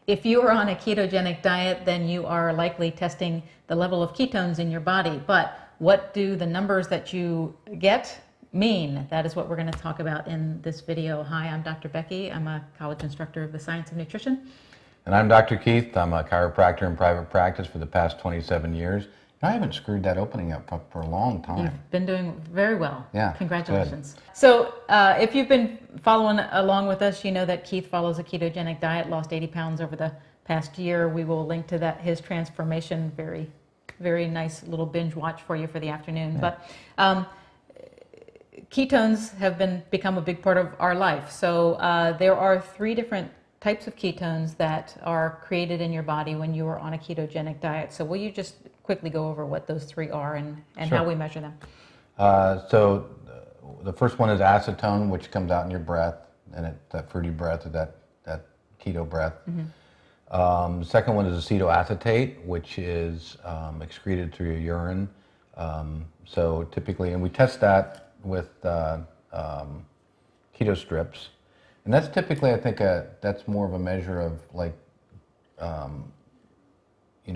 if you are on a ketogenic diet, then you are likely testing the level of ketones in your body. But what do the numbers that you get mean? That is what we're going to talk about in this video. Hi, I'm Dr. Becky. I'm a college instructor of the science of nutrition. And I'm Dr. Keith. I'm a chiropractor in private practice for the past 27 years. I haven't screwed that opening up for a long time. You've been doing very well. Yeah. Congratulations. Good. So if you've been following along with us, you know that Keith follows a ketogenic diet, lost 80 pounds over the past year. We will link to that, his transformation. Very, very nice little binge watch for you for the afternoon. Yeah. But ketones have become a big part of our life. So there are 3 different types of ketones that are created in your body when you are on a ketogenic diet. So will you just quickly go over what those 3 are and Sure. how we measure them? So the first one is acetone, which comes out in your breath, and that fruity breath, or that keto breath. Mm-hmm. The second one is acetoacetate, which is excreted through your urine. So typically, and we test that with keto strips. And that's typically, I think, that's more of a measure of like,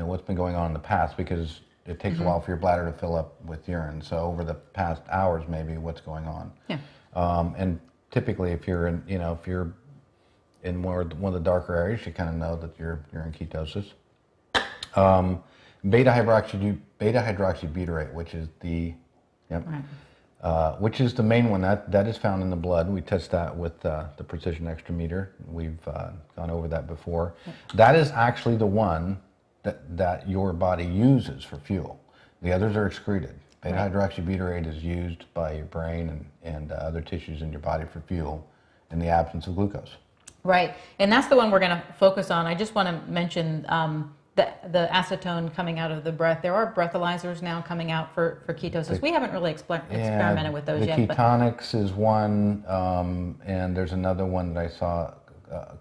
what's been going on in the past, because it takes a while for your bladder to fill up with urine. So over the past hours, maybe what's going on. Yeah. And typically, if you're in, if you're in one of the darker areas, you kind of know that you're in ketosis. Beta hydroxybutyrate, which is the which is the main one that is found in the blood. We test that with the precision extrameter. We've gone over that before. Yep. That is actually the one that your body uses for fuel. The others are excreted. Beta hydroxybutyrate is used by your brain and other tissues in your body for fuel in the absence of glucose. Right, and that's the one we're going to focus on. I just want to mention the acetone coming out of the breath. There are breathalyzers now coming out for ketosis. We haven't really experimented with those yet. The Ketones is one, and there's another one that I saw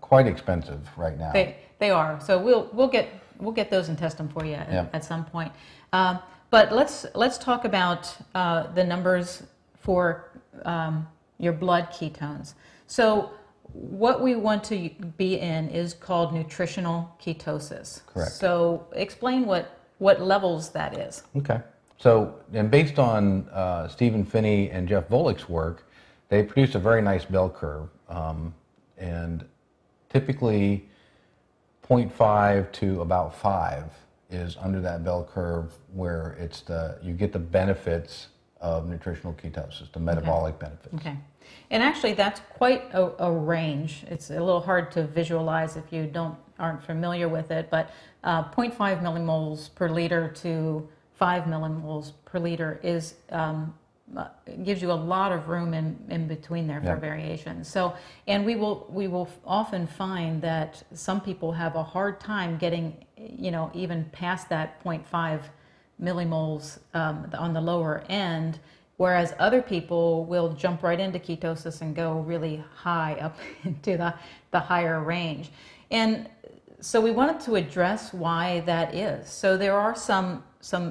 quite expensive right now. They are. So we'll get those and test them for you at some point. But let's talk about the numbers for your blood ketones. So what we want to be in is called nutritional ketosis. Correct. So explain what levels that is. Okay. So, and based on Stephen Finney and Jeff Volek's work, they produce a very nice bell curve, and typically 0.5 to about 5 is under that bell curve, where you get the benefits of nutritional ketosis, the metabolic benefits. Okay. And actually, that's quite a range. It's a little hard to visualize if you aren't familiar with it, but 0.5 millimoles per liter to 5 millimoles per liter gives you a lot of room in between there for variation. So, and we will often find that some people have a hard time getting, even past that 0.5 millimoles on the lower end, whereas other people will jump right into ketosis and go really high up into the higher range. And so we wanted to address why that is. So there are some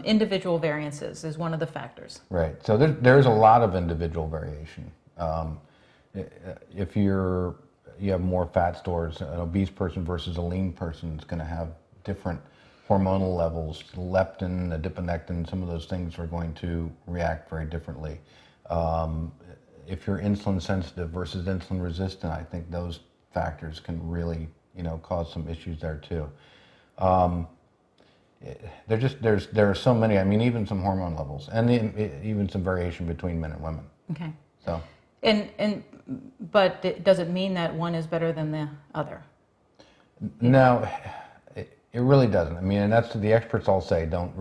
individual variances is one of the factors. Right. So there's a lot of individual variation. If you have more fat stores, an obese person versus a lean person is going to have different hormonal levels. Leptin, adiponectin, some of those things are going to react very differently. If you're insulin sensitive versus insulin resistant, I think those factors can really, cause some issues there too. There are so many. I mean, even some hormone levels, and even some variation between men and women. Okay. So. But does it mean that one is better than the other? No. It really doesn't. I mean, and that's the experts all say. Don't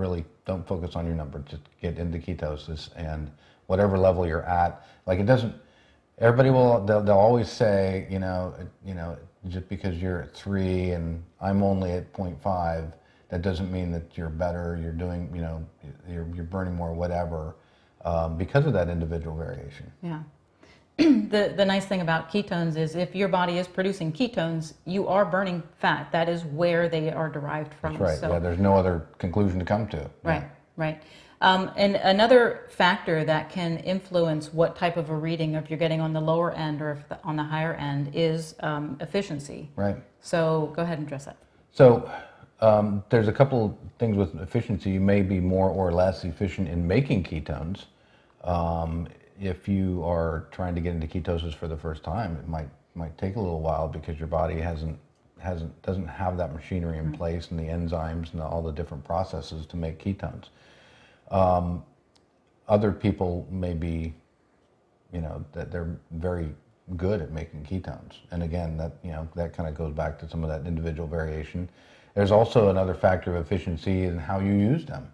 focus on your number. Just get into ketosis, and whatever level you're at. Like, it doesn't. Everybody they'll always say, just because you're at 3 and I'm only at 0.5, that doesn't mean that you're better. You're doing, you're burning more, whatever, because of that individual variation. Yeah. The nice thing about ketones is if your body is producing ketones, you are burning fat. That is where they are derived from. That's right. So, there's no other conclusion to come to. Right, right. And another factor that can influence what type of a reading, if you're getting on the lower end or on the higher end, is efficiency. Right. So go ahead and address that. So there's a couple things with efficiency. You may be more or less efficient in making ketones. If you are trying to get into ketosis for the first time, it might take a little while because your body doesn't have that machinery in place and the enzymes and all the different processes to make ketones. Other people may be, that they're very good at making ketones. And again, that kind of goes back to some of that individual variation. There's also another factor of efficiency in how you use them.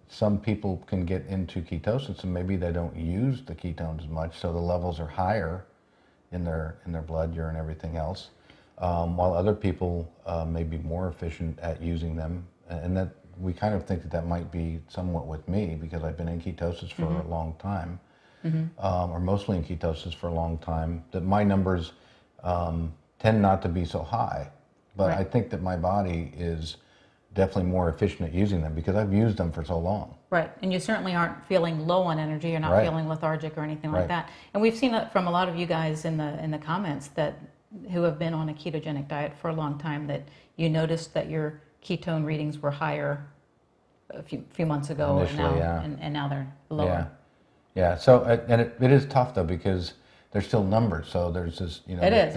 Some people can get into ketosis and maybe they don't use the ketones as much, so the levels are higher in their blood, urine, everything else, while other people may be more efficient at using them. And that we kind of think that might be somewhat with me because I've been in ketosis for a long time, or mostly in ketosis for a long time, that my numbers tend not to be so high. But I think that my body is definitely more efficient at using them because I've used them for so long. Right, and you certainly aren't feeling low on energy. You're not feeling lethargic or anything like that. And we've seen it from a lot of you guys in the comments who have been on a ketogenic diet for a long time, that you noticed that your ketone readings were higher a few months ago, initially, and now they're lower. Yeah. So and it is tough though because they're still numbers. So there's this, It is.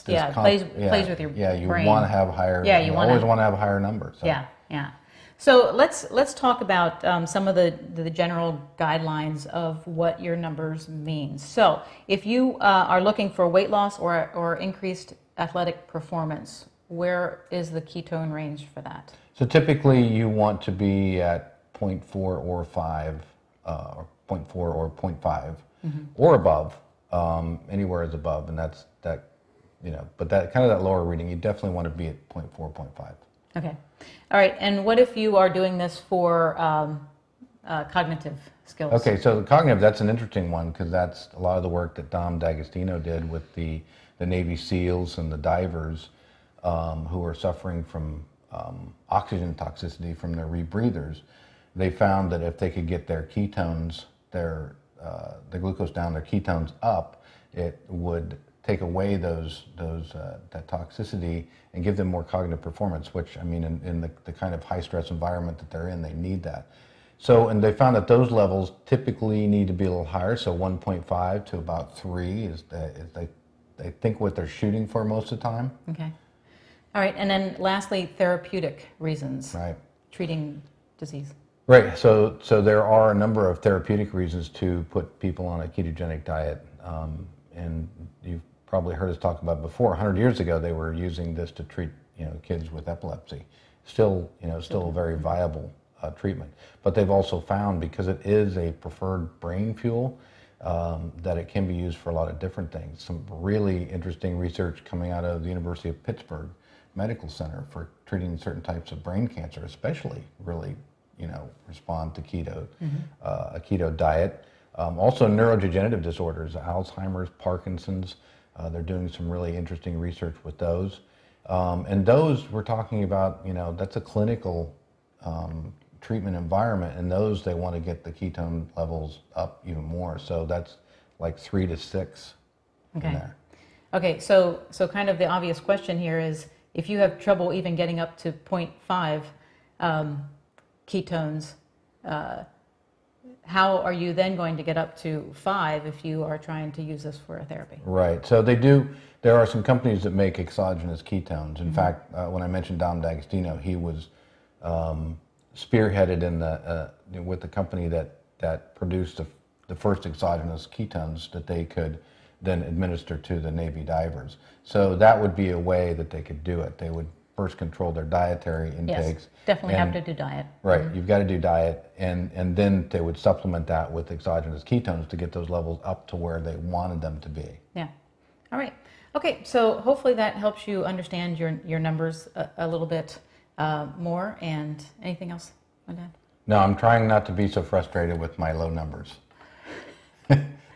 It plays with your brain. Yeah, you want to have higher. Yeah, you always want to have a higher number. So. Yeah. So let's talk about some of the general guidelines of what your numbers mean. So if you are looking for weight loss or increased athletic performance, where is the ketone range for that? So typically you want to be at 0.4 or 5, or 0.4 or 0.5, or above. Anywhere is above, and that's that. But that kind of that lower reading, you definitely want to be at 0.4, 0.5. Okay. All right. And what if you are doing this for cognitive skills? Okay, so the cognitive, that's an interesting one because that's a lot of the work that Dom D'Agostino did with the Navy SEALs and the divers who are suffering from oxygen toxicity from their rebreathers. They found that if they could get their ketones, the glucose down, their ketones up, it would take away that toxicity and give them more cognitive performance, which, I mean, in the kind of high stress environment that they're in, they need that. So, and they found that those levels typically need to be a little higher, so 1.5 to about 3 is they think what they're shooting for most of the time. Okay. All right, and then lastly, therapeutic reasons. Right. Treating disease. Right, so there are a number of therapeutic reasons to put people on a ketogenic diet, and you've probably heard us talk about before. 100 years ago, they were using this to treat kids with epilepsy. Still a very viable treatment. But they've also found, because it is a preferred brain fuel, that it can be used for a lot of different things. Some really interesting research coming out of the University of Pittsburgh Medical Center for treating certain types of brain cancer, especially really respond to a keto diet. Also neurodegenerative disorders, Alzheimer's, Parkinson's. They're doing some really interesting research with those. And those we're talking about, that's a clinical treatment environment, and those they want to get the ketone levels up even more. So that's like 3 to 6 in there. Okay, so kind of the obvious question here is, if you have trouble even getting up to 0.5 ketones, how are you then going to get up to 5 if you are trying to use this for a therapy? Right. So there are some companies that make exogenous ketones. In fact, when I mentioned Dom D'Agostino, he was spearheaded with the company that produced the first exogenous ketones that they could then administer to the Navy divers. So that would be a way that they could do it. They would first control their dietary intakes. Yes, definitely have to do diet. Right, you've got to do diet, and then they would supplement that with exogenous ketones to get those levels up to where they wanted them to be. Yeah. All right. Okay, so hopefully that helps you understand your numbers a little bit more. And anything else on that? No, I'm trying not to be so frustrated with my low numbers.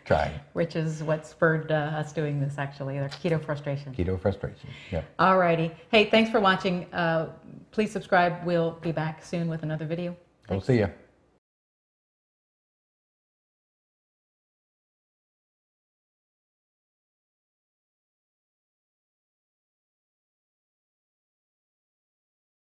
Trying. Which is what spurred us doing this, actually, the keto frustration. Keto frustration, yeah. All righty. Hey, thanks for watching. Please subscribe. We'll be back soon with another video. We'll see you.